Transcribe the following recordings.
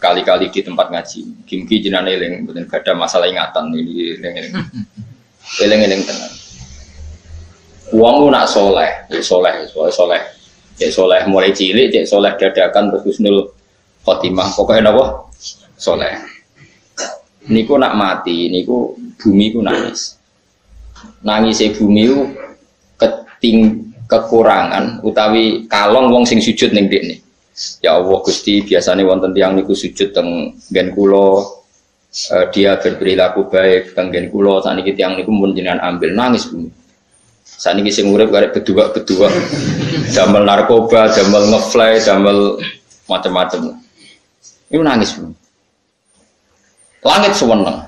berkali-kali di tempat ngaji. Mugi jenengan eling mboten gadah masalah ingatan ini eling-eling. Eling-eling tenan. Wong nak soleh, ya soleh mulai cilik, cek soleh dadakan terus husnul khotimah. Pokoknya napa? Soleh. Niku nak mati, niku bumi ku nangis. Nangise bumi ku kekurangan utawi kalong wong sing sujud ning ndekne. Ya Allah Gusti, biasanya wonten tiyang niku sujud teng nggen kula, dia berperilaku baik teng nggen kula, sakniki tiyang niku mun jenengan ambil nangis bumi. Sakniki sing urip karek bedua-bedua, damel narkoba, damel ngefly, damel macam-macam. Iku nangis bumi. Langit suweneng.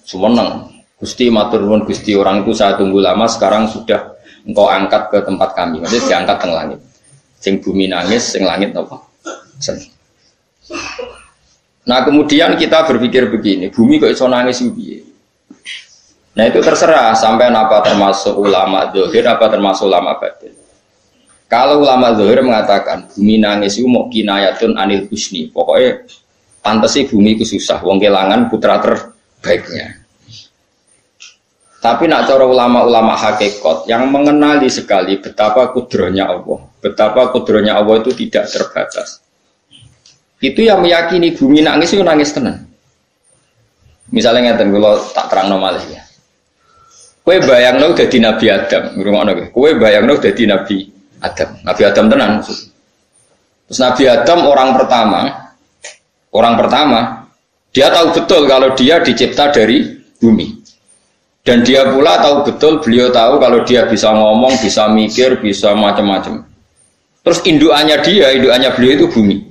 Suweneng. Gusti matur nuwun Gusti, orang itu saya tunggu lama, sekarang sudah engkau angkat ke tempat kami. Maksudnya diangkat teng langit. Sing bumi nangis, sing langit apa? Seneng. Nah kemudian kita berpikir begini, bumi kok iso nangis piye? Nah itu terserah sampai apa termasuk ulama zahir, apa termasuk ulama batin. Kalau ulama zahir mengatakan bumi nangis itu mau kinayatun anil husni, pokoknya pantas sih bumi itu susah, wong kelangan putra terbaiknya. Tapi nak cara ulama-ulama hakikat yang mengenali sekali betapa kudrohnya Allah, betapa kudrohnya Allah itu tidak terbatas. Itu yang meyakini bumi nangis itu nangis tenan. Misalnya ngeten kalau tak terang normal ya. Kue bayangno dadi Nabi Adam, ngrungokno kowe. Kue bayangno dadi Nabi Adam. Nabi Adam tenan. Terus Nabi Adam orang pertama, dia tahu betul kalau dia dicipta dari bumi. Dan dia pula tahu betul, beliau tahu kalau dia bisa ngomong, bisa mikir, bisa macam-macam. Terus indukannya beliau itu bumi.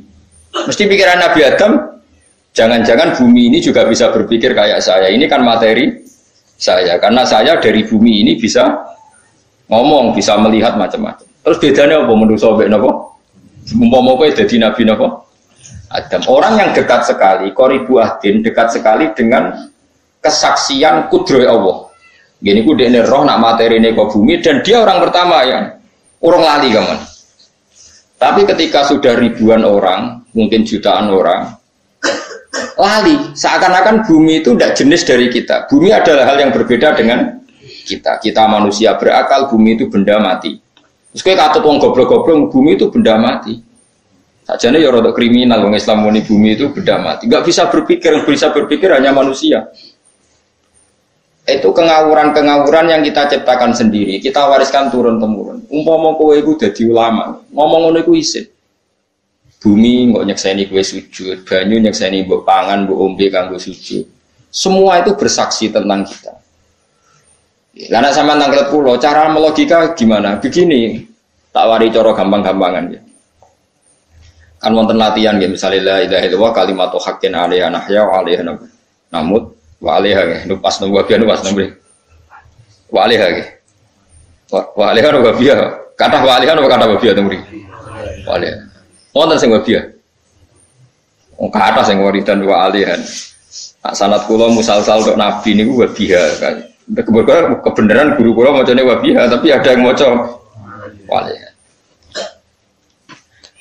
Mesti pikiran Nabi Adam, jangan-jangan bumi ini juga bisa berpikir kayak saya. Ini kan materi saya, karena saya dari bumi ini bisa ngomong, bisa melihat macam-macam. Terus bedanya apa menurut sobat napa? Umpama kowe dadi Nabi napa? Adam. Orang yang dekat sekali, qoribu ahdin, dekat sekali dengan kesaksian kudroh Allah. Gini ku dekne roh nak materi ini ke bumi dan dia orang pertama yang orang lali kamu. Tapi ketika sudah ribuan orang, mungkin jutaan orang, lali. Seakan-akan bumi itu tidak jenis dari kita. Bumi adalah hal yang berbeda dengan kita. Kita manusia berakal, bumi itu benda mati. Terus kayak kata wong goblok-goblok, bumi itu benda mati. Sajane ya rada kriminal wong Islam muni bumi itu benda mati. Enggak bisa berpikir hanya manusia. Itu kengawuran-kengawuran yang kita ciptakan sendiri, kita wariskan turun-temurun. Umpama kowe iku dadi ulama, ngomong ngono iku isin. Bumi kok nyekseni kowe sujud, banyu nyekseni mbok pangan, mbok ombe kanggo sujud. Semua itu bersaksi tentang kita. Lah nek sampean tanglet kula, cara melogika gimana? Begini, tak wari cara gampang-gampangan ya. Kan wonten latihan ya, misalnya la ilaha illallah kalimatu haqqin 'alaiha nahya wa 'alaiha namut. Wa alaiha ge nupas nomor biar nupas nomor wa alaiha ge wa alaiha no biar kata wa alaiha no kata biar temuri wa alaiha wonten sing biar kata sing waridan wa alaiha sanad kula musalsal tok nabi niku wa biar kan kebenaran guru kula macane wa biar tapi ada yang maca wa alaiha.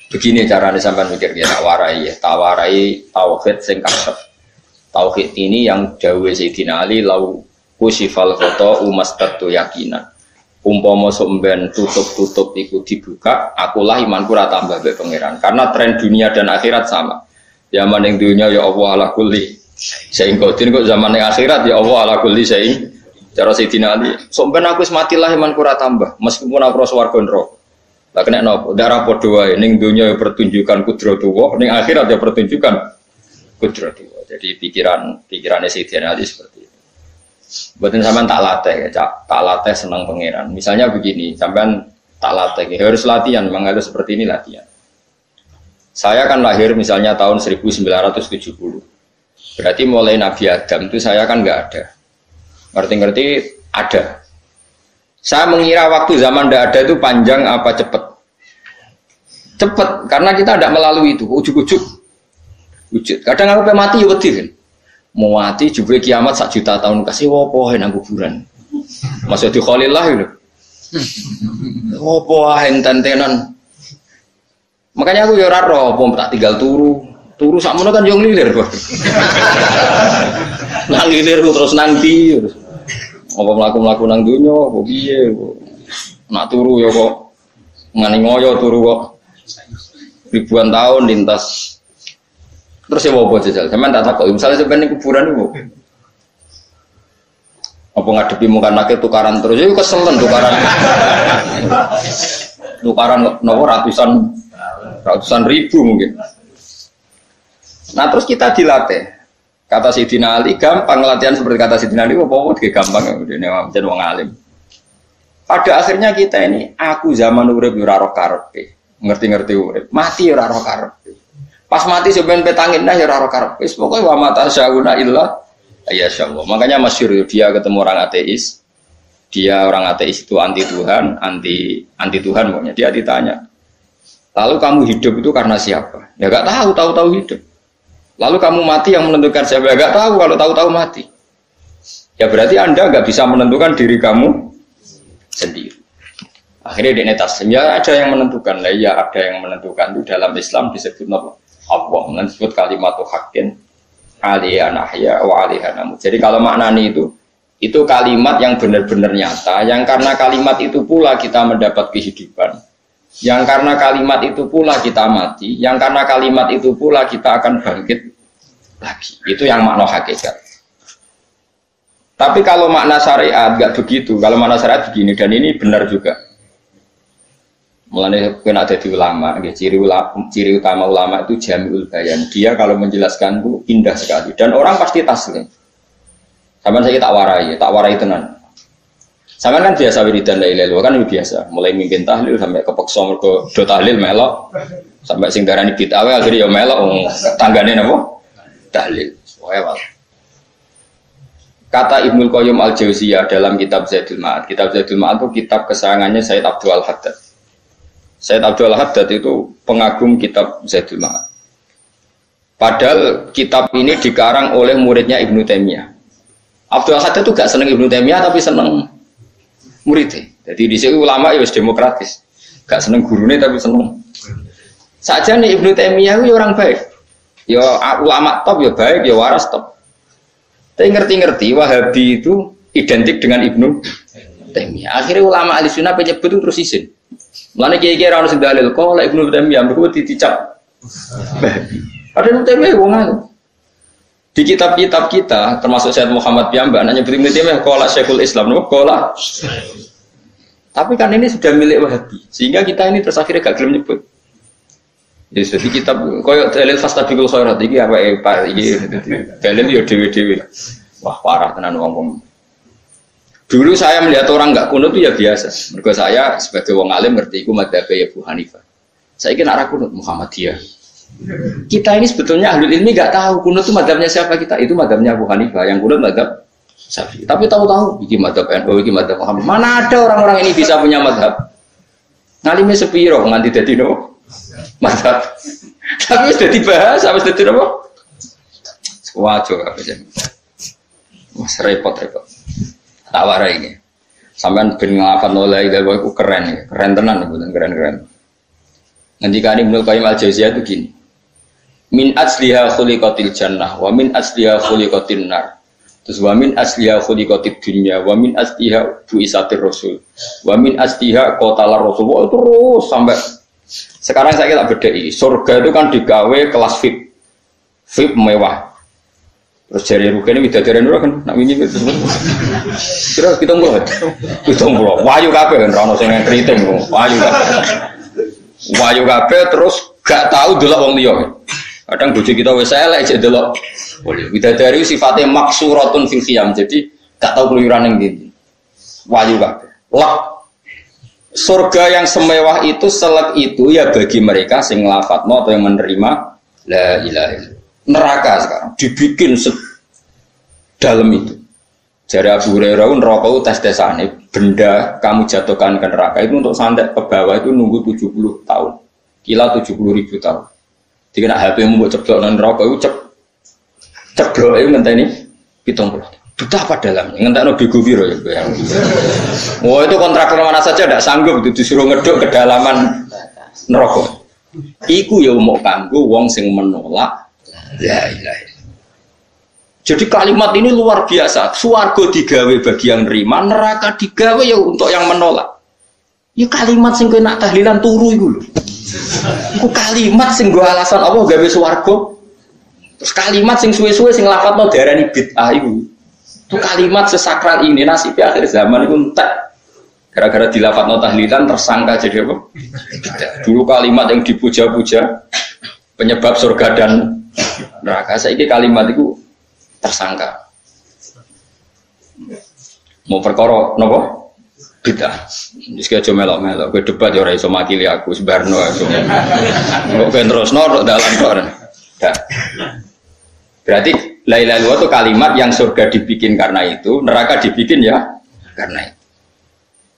Begini caranya sampean mikir ya tawarai tauhid sing kasep. Tauhid ini yang dawuh Sayyidina Ali lau kusifal khoto umastatu yakinan. Umpama somben tutup iku dibuka, akulah imanku ora tambah mbek pangeran. Karena tren dunia dan akhirat sama. Zaman ning dunia ya Allah ala kulli syai'in qadir, kok zaman ning akhirat ya Allah ala kulli syai'in. Cara Sayyidina Ali, somben aku wis mati lah imanku ora tambah, meskipun aku swarga neraka. Lah kena napa? Darah padha wae ning dunia ya pertunjukan kudratullah, ning akhirat ya pertunjukan kudratullah. Jadi pikirannya Sayyidina Ali seperti itu. Buatin sampean tak latih ya, tak latih senang pangeran. Misalnya begini, sampean tak latih, ya harus latihan, memang harus seperti ini latihan. Saya kan lahir misalnya tahun 1970. Berarti mulai Nabi Adam itu saya kan nggak ada. Ngerti-ngerti ada. Saya mengira waktu zaman tidak ada itu panjang apa cepat? Cepat, karena kita tidak melalui itu, ujuk-ujuk. Wujud. Kadang aku mati ya wedi kan. Mau mati juga kiamat 1 juta tahun kasih wopo nang kuburan. Masih di Khalillah itu. Wopo enten tenan. Makanya aku ya ora roh, tak tinggal turu Turu sakmono kan yo nglilir kok. Nang nglilir terus nanti. Apa mlaku-mlaku nang donya apa piye kok. Nak turu ya kok ngani ngoyo turu kok. Ribuan tahun lintas. Terus ya apa jajal? Sampeyan tak takok, misalnya sampeyan kuburan iku. Apa ngadepi muka nakit tukaran terus ya keselen tukaran. Tukaran nopo ratusan ribu mungkin. Nah terus kita dilatih. Kata Sayyidina Ali gampang latihan seperti kata Sayyidina Ali apa gampang ya jadi wong alim. Pada akhirnya kita ini aku zaman urip ora ro karepe. Ngerti-ngerti urip. Mati ora ro karepe. Pas mati sampeyan petangin dah ya ora ro karepe. Pokoke wa mata syauna illa ya insyaallah. Makanya masyhur dia ketemu orang ateis. Dia orang ateis itu anti Tuhan, anti Tuhan pokoknya. Dia ditanya. Lalu kamu hidup itu karena siapa? Ya enggak tahu hidup. Lalu kamu mati yang menentukan siapa? Enggak tahu kalau tahu-tahu mati. Ya berarti Anda enggak bisa menentukan diri kamu sendiri. Akhirnya dia netas. Ya ada yang menentukan. Lah ya ada yang menentukan itu dalam Islam disebut apa? Allah disebut kalimatu haqqin alaiha nahya wa alaiha namut. Jadi kalau maknanya itu kalimat yang benar-benar nyata, yang karena kalimat itu pula kita mendapat kehidupan. Yang karena kalimat itu pula kita mati, yang karena kalimat itu pula kita akan bangkit lagi. Itu yang makna hakikat. Tapi kalau makna syariat enggak begitu. Kalau makna syariat begini dan ini benar juga. Mulane kena ada di ulama, ciri utama ulama itu jamiul bayan. Dia kalau menjelaskan itu indah sekali dan orang pasti taslim. Sampeyan saya tak warai tenan. Sampeyan kan biasa wiridan la ilaha illallah kan biasa, mulai mimpin tahlil sampai kepeksa mergo do tahlil melok, sampai sing darani bid'ah akhirnya ya melok tanggane napa? Tahlil. Wae. Kata Ibnul Qayyim Al-Jauziyah dalam kitab Zaidul Ma'ad. Kitab Zaidul Ma'ad itu kitab kesayangannya Sayyid Abdul Haddad. Sayyid Abdul Haddad itu pengagum kitab Zaidul Ma'ad. Padahal kitab ini dikarang oleh muridnya Ibnu Taimiyah. Abdul Haddad itu gak seneng Ibnu Taimiyah tapi seneng muridnya. Jadi di sini ulama ya demokratis. Gak seneng gurunya tapi seneng. Saja nih Ibnu Taimiyah itu orang baik. Ya ulama top ya baik, ya waras top. Tapi ngerti-ngerti Wahabi itu identik dengan Ibnu Taimiyah. Akhirnya ulama ahli sunnah penyebut itu terus izin. Mulane kiai-kiai ra ono sing dalil kok lek Ibnu Taimiyah mergo dicap. Padahal Ibnu Taimiyah wong anu. Di kitab-kitab kita termasuk Syekh Muhammad Piyambak nanya Ibnu Taimiyah qala Syekhul Islam no qala. Tapi kan ini sudah milik Wahabi sehingga kita ini terus akhirnya gak gelem nyebut. Jadi kitab koyo dalil fastabiqul khairat iki apa Pak iki dalil yo dhewe-dhewe. Wah parah tenan wong. Dulu saya melihat orang enggak kunut itu ya biasa. Mergo saya sebagai wong alim ngerti iku madzhab Abu Hanifah. Saya kira arah kunut Muhammadiyah. Kita ini sebetulnya ahli ilmi enggak tahu kunut itu madzhabnya siapa kita. Itu madzhabnya Abu Hanifah, yang kunut madzhab Syafi'i. Tapi tahu-tahu iki madzhab NU, iki madzhab Muhammad. Mana ada orang-orang ini bisa punya madzhab? Ngalime sepiro nganti dadi no? Madzhab. Tapi sudah dibahas, wis dadi apa? Wajo apa sih? Mas repot-repot. Tak warai ini. Sampean ben nglafal la ilaha illallah iku keren ya. Keren tenan mboten keren-keren. Ngendikane Ibnu Qayyim Al-Jauziyah itu gini. Min asliha khuliqatil jannah wa min asliha khuliqatin nar. Terus wa min asliha khuliqatid dunya wa min asliha buisatir rasul. Wa min asliha qatalar rasul. Terus sampai sekarang saya tak bedai. Surga itu kan digawe kelas VIP. VIP mewah. Terus jari rugane widadari ora kan nak wingi itu. Kira 70. 70. Wayu kabeh kan ono sing kriting wayu. Wayu kabeh terus gak tahu delok wong liya. Kadang bojo kita wis elek jek delok. Widadari sifatnya maksuratun fil khiyam. Jadi gak tahu keluyuran ning ndi. Wayu kabeh. Lah surga yang semewah itu selek itu ya bagi mereka sing nglafatno atau yang menerima la ilaha illallah. Neraka sekarang dibikin dalam itu. Jari Abu Hurairah neraka itu tes-tesane benda kamu jatuhkan ke neraka itu untuk santet ke bawah itu nunggu 70 tahun. Kila 70.000 tahun. Dikena HP mu mbok ceblok nang neraka itu ceblok itu ngenteni 70. Betapa dalamnya ngentekno bego piro ya bayang. Oh itu kontraktor mana saja tidak sanggup itu disuruh ngeduk kedalaman neraka. Iku ya mau kanggo wong sing menolak La ilaha illallah. Jadi kalimat ini luar biasa. Swarga digawe bagi yang nerima, neraka digawe ya untuk yang menolak. Ya kalimat sing kowe nak tahlilan turu iku lho. Iku kalimat sing nggo alasan Allah gawe swarga. Terus kalimat sing suwe-suwe sing lafadzno diarani bid'ah iku. Itu kalimat sesakral ini nasib akhir zaman itu entek. Gara-gara dilafadzno tahlilan tersangka jadi apa? Dulu kalimat yang dipuja-puja penyebab surga dan neraka. Saiki kalimat itu tersangka. Mau perkara napa? Bid'ah. Wis aja melok-melok, kowe debat ya ora iso makili aku sebarno iso. Kok ben terusno tok dalan kok. Berarti la ilaha illallah itu kalimat yang surga dibikin karena itu, neraka dibikin ya karena itu.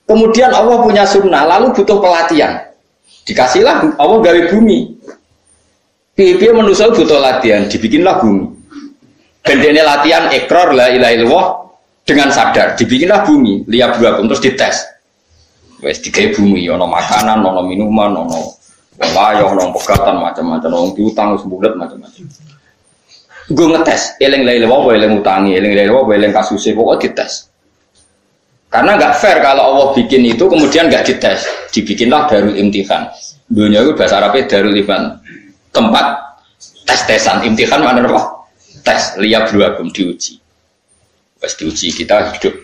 Kemudian Allah punya sunnah, lalu butuh pelatihan. Dikasihlah Allah gawe bumi. Piye-piye manusia butuh latihan, dibikinlah bumi. Dan ini latihan ikrar la ilaha illallah dengan sadar, dibikinlah bumi, lihat buakum terus dites. Wes digawe bumi, ono makanan, ono minuman, ono wayah, ono pegatan macam-macam, ono diutang sebulat macam-macam. Gue ngetes, eling la ilaha illallah, eling utangi, eling la ilaha illallah, eling kasusnya, pokoknya dites. Karena nggak fair kalau Allah bikin itu kemudian nggak dites, dibikinlah darul imtihan. Dunia itu bahasa Arabnya darul imtihan, tempat tes-tesan. Imtihan mana apa? Tes, lihat buakum diuji. Pas diuji kita hidup.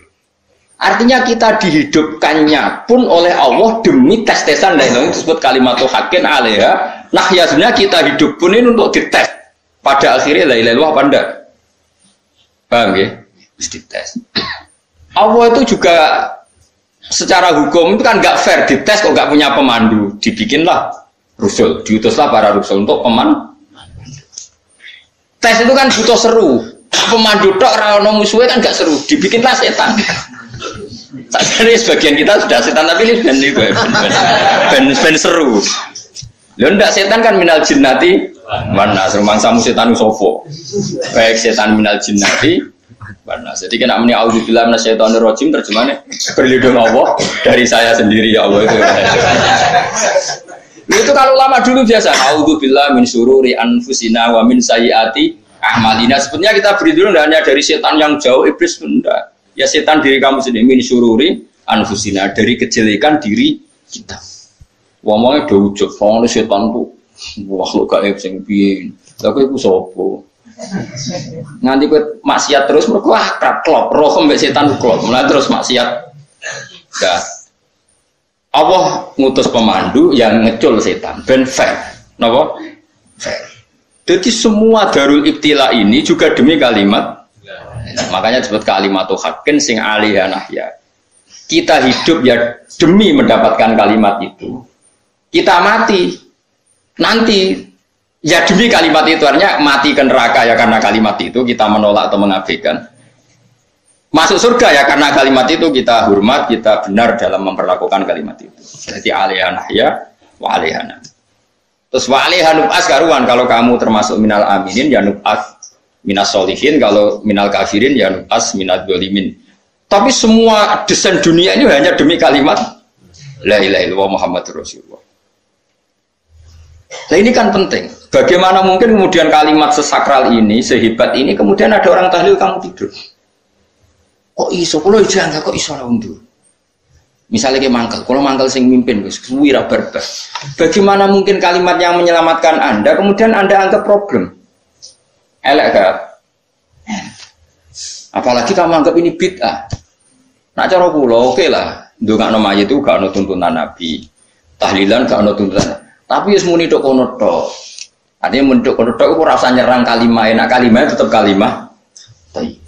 Artinya kita dihidupkannya pun oleh Allah demi tes-tesan. Dan itu disebut kalimat haqqin alaiha. Nah ya sebenarnya kita hidup pun ini untuk dites. Pada akhirnya la ilaha illallah apa enggak? Paham ya? Harus dites. Allah itu juga secara hukum itu kan nggak fair, dites kok nggak punya pemandu, dibikinlah rusul, diutuslah para rusul untuk pemandu. Tes itu kan butuh seru, pemandu tok rano musuhnya kan nggak seru, dibikinlah setan. Jadi sebagian kita sudah setan tapi ini ben seru. Lo ndak setan kan minal jinnati mana serumangsamu setan usofo, baik setan minal jinnati mana. Jadi kena muni auzubillahi minasyaitonir rajim terjemahannya berlindung Allah dari saya sendiri ya Allah itu. Itu kalau lama dulu biasa auzubillahi min syururi anfusina wa min sayyiati a'malina. Sebenarnya kita berlindung hanya dari setan yang jauh, iblis benda. Ya setan diri kamu sendiri, min syururi anfusina, dari kejelekan diri kita. Ngomongnya do ujug, ngomongnya setan tuh wah lu gaib sing piye. Lha kowe iku sapa? Nganti kowe maksiat terus mergo akrab klop, roh mbek setan klop. Mulai terus maksiat. Dah. Allah ngutus pemandu yang ngecul setan ben fair. Napa? Fair. Jadi semua darul ibtila ini juga demi kalimat. Makanya disebut kalimatu haqqin sing alaiha nahya. Kita hidup ya demi mendapatkan kalimat itu. Kita mati nanti ya demi kalimat itu, artinya mati ke neraka ya karena kalimat itu kita menolak atau mengabaikan. Masuk surga ya karena kalimat itu kita hormat, kita benar dalam memperlakukan kalimat itu. Jadi alaiha nahya wa alaiha nahya. Terus wa alaiha nub'as karuan, kalau kamu termasuk minal aminin ya nub'as minas solihin, kalau minal kafirin ya nub'as minad dzalimin. Tapi semua desain dunia ini hanya demi kalimat la ilaha illallah Muhammadur Rasulullah. Nah ini kan penting. Bagaimana mungkin kemudian kalimat sesakral ini, sehebat ini, kemudian ada orang tahlil kamu tidur. Kok iso? Kalau jangan kok iso lah undur. Misalnya kayak mangkal, kalau mangkal sing mimpin, wira barbar. Bagaimana mungkin kalimat yang menyelamatkan Anda, kemudian Anda anggap problem? Elek gak? Apalagi kamu anggap ini bid'ah. Nak cara kula oke lah. Ndongakno mayit itu gak ono tuntunan Nabi. Tahlilan gak ono tuntunan. Tapi wis muni tok kono tok. Artinya muni tok kono tok ora usah nyerang kalimah, enak kalimah tetap kalimah. Tapi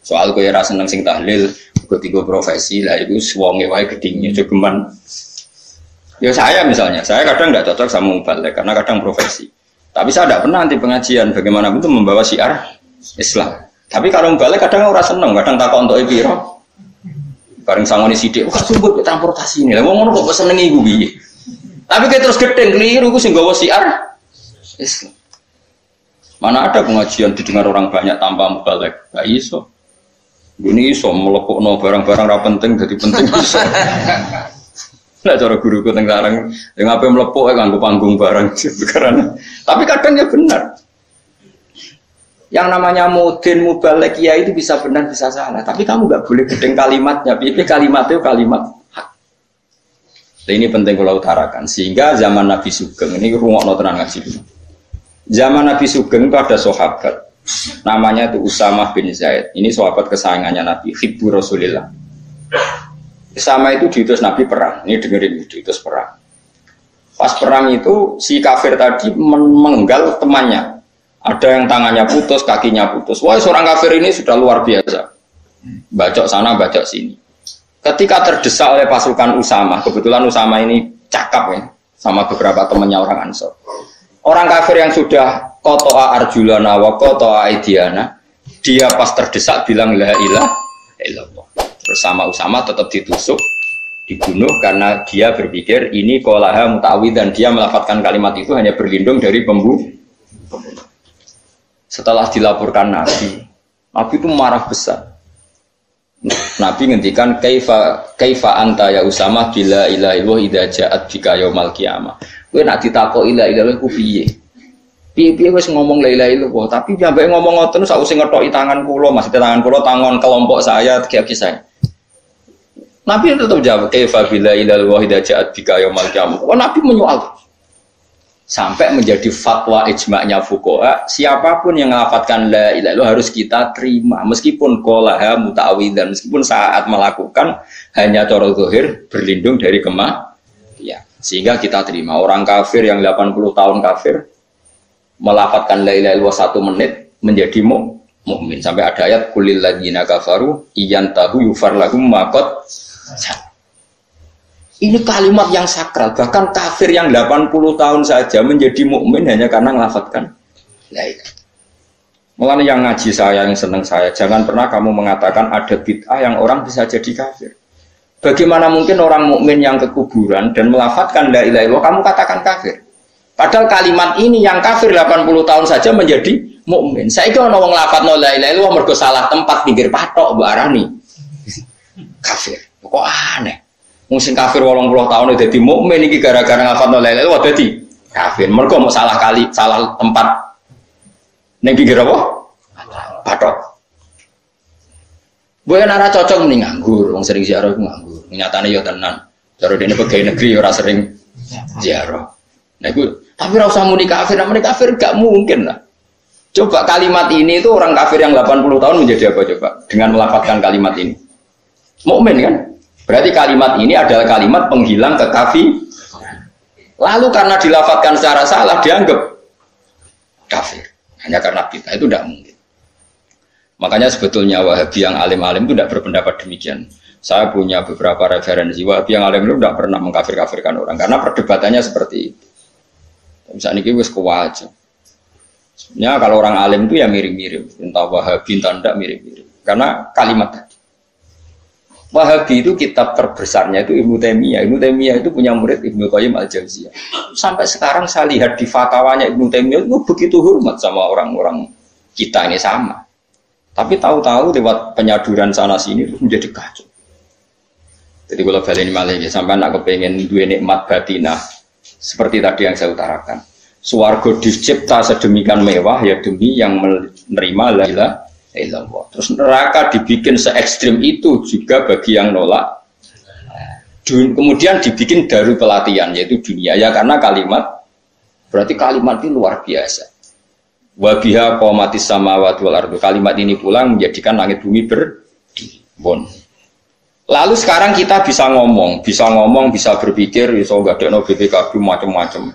soal kowe ora seneng sing tahlil, ketiga profesi lah itu wonge wae gedingnya jogeman. Ya saya misalnya, saya kadang enggak cocok sama mubalik karena kadang profesi. Tapi saya tidak pernah anti pengajian bagaimana itu membawa syiar Islam. Tapi kalau mubalik kadang ora seneng, kadang takon untuk piro. Bareng sangone sithik, kok sumbut transportasi ini. Lah wong ngono kok seneng iku piye? Tapi kayak terus gedeng keliru, gue sih gawa siar Islam. Mana ada pengajian didengar orang banyak tanpa mubalik? Gak iso. Ini iso melepukno barang-barang ra penting jadi penting iso. Nah cara guruku teng sarang, yang apa melepuk nganggo panggung barang karena. Tapi kadang ya benar. Yang namanya mudin mubalek ya itu bisa benar bisa salah, tapi kamu nggak boleh gedeng kalimatnya. Ini kalimat itu kalimat hak. Nah, ini penting kalau utarakan. Sehingga zaman Nabi Sugeng ini rungokno tenan ngaji dulu. Zaman Nabi Sugeng itu ada sahabat namanya itu Usamah bin Zaid. Ini sahabat kesayangannya Nabi, hibbu Rasulillah. Sama itu diutus Nabi perang. Ini dengerin, diutus perang. Pas perang itu si kafir tadi mengenggal temannya. Ada yang tangannya putus, kakinya putus. Wah, seorang kafir ini sudah luar biasa. Bacok sana, bacok sini. Ketika terdesak oleh pasukan Usamah, kebetulan Usamah ini cakap ya, sama beberapa temannya orang Ansor. Orang kafir yang sudah kotoa arjulana wa kotoa aidiana, dia pas terdesak bilang la ilaha illallah. Terus sama Usamah tetap ditusuk, dibunuh karena dia berpikir ini qolaha mutawid dan dia melafadzkan kalimat itu hanya berlindung dari pembunuh. Setelah dilaporkan Nabi itu marah besar. Nabi ngendikan kaifa anta ya Usamah bila ilaha illallah idza ja'at bika yaumal qiyamah. Kowe nak ditakoki la ilaha illallah ku piye? Piye wis ngomong la ilaha illallah, tapi sampai ngomong ngoten sausé ngetoki tangan kula, maksudnya tangan kula tangan kelompok saya, kaki saya. Nabi tetap jawab kaifa bila ilaha illallah idza ja'at bika yaumal qiyamah. Oh, Nabi menyoal. Sampai menjadi fatwa ijma'nya fuqaha, siapapun yang melafatkan la ilaha illallah harus kita terima meskipun qolaha muta'awidzan, meskipun saat melakukan hanya cara zahir berlindung dari kematian. Sehingga kita terima. Orang kafir yang 80 tahun kafir melafatkan la ilaha illallah 1 menit menjadi mukmin. Sampai ada ayat kulil ladzina kafaru iyantahu yufar lahum ma qad. Ini kalimat yang sakral, bahkan kafir yang 80 tahun saja menjadi mukmin hanya karena melafatkan la ilaha. Mulanya yang ngaji saya, yang senang saya, jangan pernah kamu mengatakan ada bid'ah yang orang bisa jadi kafir. Bagaimana mungkin orang mukmin yang ke kuburan dan melafatkan la ilaha illallah kamu katakan kafir? Padahal kalimat ini yang kafir 80 tahun saja menjadi mukmin. Saiki ana wong nglafadzno la ilaha illallah mergo salah tempat pinggir patok mbok arani kafir. Kok aneh. Musim kafir 80 tahun dadi mukmin iki gara-gara ngafalno la ilaha illallah dadi kafir. Mergo mau salah kali, salah tempat. Ning pinggir apa? Patok. Boyo ora cocok mending nganggur, wong sering ziarah nganggur. Nyatane ya tenan. Cara dene pegawai negeri ora sering ziarah. Nah iku tapi ora usah muni kafir, muni kafir gak mungkin lah. Coba kalimat ini itu orang kafir yang 80 tahun menjadi apa coba dengan melafadzkan kalimat ini? Mukmin kan? Berarti kalimat ini adalah kalimat penghilang kekafiran. Lalu karena dilafadzkan secara salah dianggap kafir. Hanya karena bid'ah itu tidak mungkin. Makanya sebetulnya Wahabi yang alim-alim itu tidak berpendapat demikian. Saya punya beberapa referensi Wahabi yang alim itu tidak pernah mengkafir-kafirkan orang karena perdebatannya seperti itu. Misalnya ini wis kuwaja. Sebenarnya kalau orang alim itu ya mirip-mirip, entah Wahabi entah tidak mirip-mirip. Karena kalimat tadi. Wahabi itu kitab terbesarnya itu Ibnu Taimiyah. Ibnu Taimiyah itu punya murid Ibnu Qayyim Al-Jauziyah. Sampai sekarang saya lihat di fatwanya Ibnu Taimiyah itu begitu hormat sama orang-orang kita ini sama. Tapi tahu-tahu lewat penyaduran sana sini itu menjadi kacau. Jadi kalau balik ini malah ya sampai nak kepengen dua nikmat batinah seperti tadi yang saya utarakan. Swarga dicipta sedemikian mewah ya demi yang menerima la ilaha illallah. Terus neraka dibikin se ekstrim itu juga bagi yang nolak. Kemudian dibikin darul pelatihan yaitu dunia ya karena kalimat berarti kalimat ini luar biasa. Wa biha qamatis samawati wal ardu. Kalimat ini pulang menjadikan langit bumi berdiri. Lalu sekarang kita bisa ngomong, bisa berpikir, bisa gadekno BPKB macam-macam.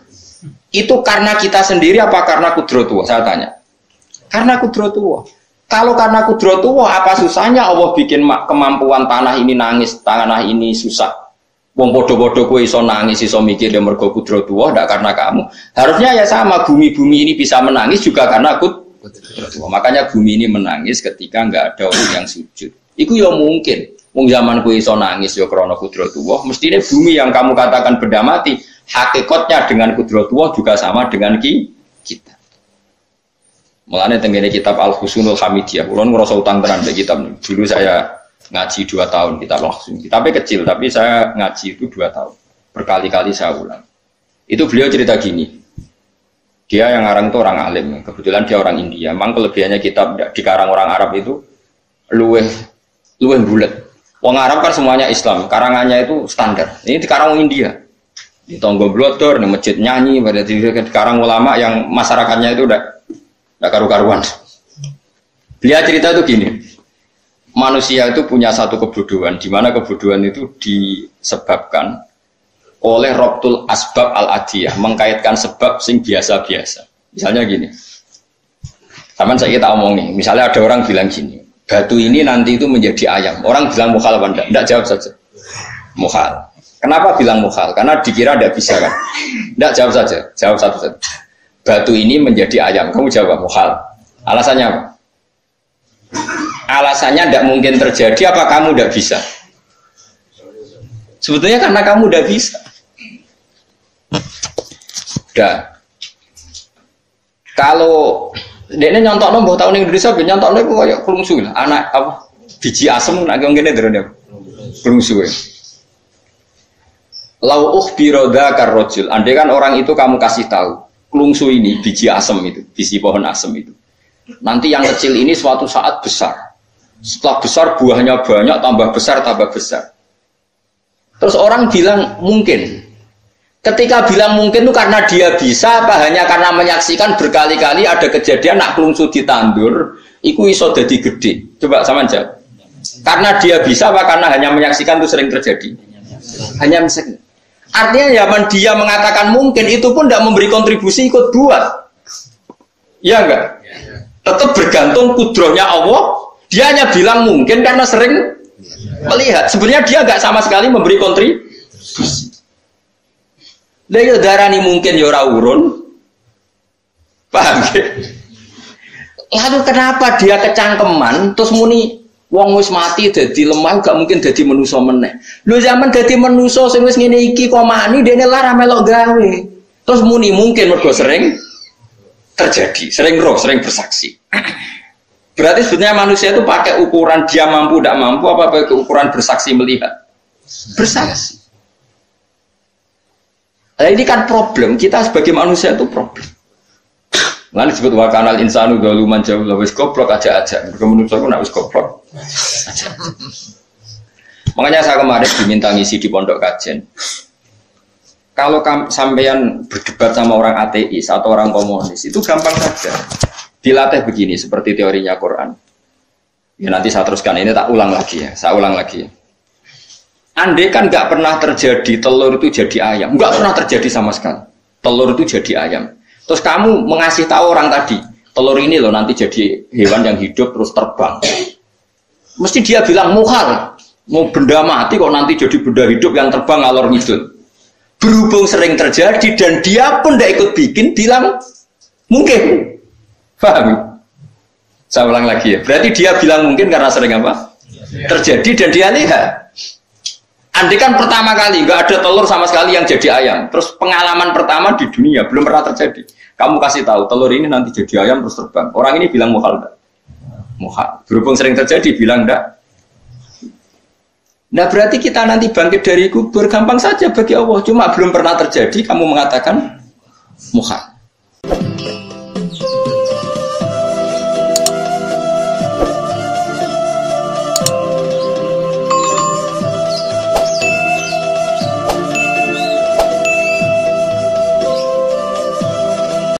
Itu karena kita sendiri apa karena kudratullah? Saya tanya. Karena kudratullah. Kalau karena kudratullah, apa susahnya Allah bikin kemampuan tanah ini nangis, tanah ini susah. Wong bodoh-bodoh kowe iso nangis, iso mikir ya mergo kudratullah, ndak karena kamu. Harusnya ya sama, bumi-bumi ini bisa menangis juga karena kudratullah. Makanya bumi ini menangis ketika enggak ada orang yang sujud. Iku ya mungkin. Wong zaman kowe iso nangis ya krana kudratullah, mestine bumi yang kamu katakan benda mati, hakikatnya dengan kudratullah juga sama dengan kita. Mulane tengene kitab Al-Husunul Hamidiyah, kula ngrasa utang tenan be kitab. Dulu saya ngaji 2 tahun kitab langsung. Kitabnya kecil tapi saya ngaji itu 2 tahun. Berkali-kali saya ulang. Itu beliau cerita gini. Dia yang ngarang itu orang alim, kebetulan dia orang India. Memang kelebihannya kitab dikarang orang Arab itu luweh bulat. Wong Arab kan semuanya Islam, karangannya itu standar. Ini dikarang India. Di Tonggo Blodor, di masjid nyanyi, pada dikarang ulama yang masyarakatnya itu udah karu-karuan. Dia cerita itu gini, manusia itu punya satu kebodohan, di mana kebodohan itu disebabkan oleh Robtul Asbab Al-Adiyah, mengkaitkan sebab sing biasa-biasa. Misalnya gini, sama saya kita omongin, misalnya ada orang bilang gini, batu ini nanti itu menjadi ayam. Orang bilang mukhal apa enggak? Enggak, jawab saja. Mukhal. Kenapa bilang mukhal? Karena dikira tidak bisa kan? Enggak, jawab saja. Jawab satu saja. Batu ini menjadi ayam. Kamu jawab mukhal. Alasannya apa? Alasannya tidak mungkin terjadi, apa kamu tidak bisa? Sebetulnya karena kamu udah bisa. Udah. Kalau dia nyontok nombor tahun Indonesia, nyontok itu kayak kelungsu lah. Anak apa? Biji asem, nak ngene derene. Kelungsu. Lau ukhbiroda karrojul. Andai kan orang itu kamu kasih tahu, kelungsu ini biji asem itu, biji pohon asem itu. Nanti yang kecil ini suatu saat besar. Setelah besar buahnya banyak, tambah besar, tambah besar. Terus orang bilang mungkin. Ketika bilang mungkin itu karena dia bisa, apa hanya karena menyaksikan berkali-kali ada kejadian nak kelungsu ditandur, iku iso dadi gede. Coba sama jawab. Karena dia bisa, apa karena hanya menyaksikan itu sering terjadi? Hanya menyaksikan. Artinya zaman dia mengatakan mungkin itu pun tidak memberi kontribusi ikut buat. Ya enggak? Tetap bergantung kudrohnya Allah. Dia hanya bilang mungkin karena sering melihat. Sebenarnya dia enggak sama sekali memberi kontribusi. Lah darani mungkin ya ora urun. Paham ya? Lalu kenapa dia kecangkeman terus muni wong wis mati dadi lemah gak mungkin dadi manusa meneh. Lho zaman dadi manusa sing wis ngene iki kok mani dene lara melok gawe. Terus muni mungkin mergo sering terjadi, sering roh, sering bersaksi. Berarti sebenarnya manusia itu pakai ukuran dia mampu tidak mampu apa pakai ukuran bersaksi melihat? Bersaksi. Nah, ini kan problem, kita sebagai manusia itu problem. Lalu disebut wa kanal insanu zaluman jahula, wis goblok aja. Mergo manusia ku nek wis goblok aja. Makanya saya kemarin diminta ngisi di pondok kajian. Kalau sampean berdebat sama orang ateis atau orang komunis itu gampang saja. Dilatih begini seperti teorinya Quran. Ya nanti saya teruskan, ini tak ulang lagi ya. Saya ulang lagi. Andai kan nggak pernah terjadi telur itu jadi ayam, nggak pernah terjadi sama sekali. Telur itu jadi ayam. Terus kamu mengasih tahu orang tadi, telur ini loh nanti jadi hewan yang hidup terus terbang. Mesti dia bilang mukhal, mau benda mati kok nanti jadi benda hidup yang terbang ngalor ngidul. Berhubung sering terjadi dan dia pun tidak ikut bikin, bilang mungkin. Paham? Saya ulang lagi ya. Berarti dia bilang mungkin karena sering apa? Terjadi dan dia lihat. Andai kan pertama kali nggak ada telur sama sekali yang jadi ayam, terus pengalaman pertama di dunia belum pernah terjadi. Kamu kasih tahu telur ini nanti jadi ayam terus terbang. Orang ini bilang mukhal enggak? Mukhal. Berhubung sering terjadi bilang enggak. Nah berarti kita nanti bangkit dari kubur gampang saja bagi Allah. Cuma belum pernah terjadi kamu mengatakan mukhal.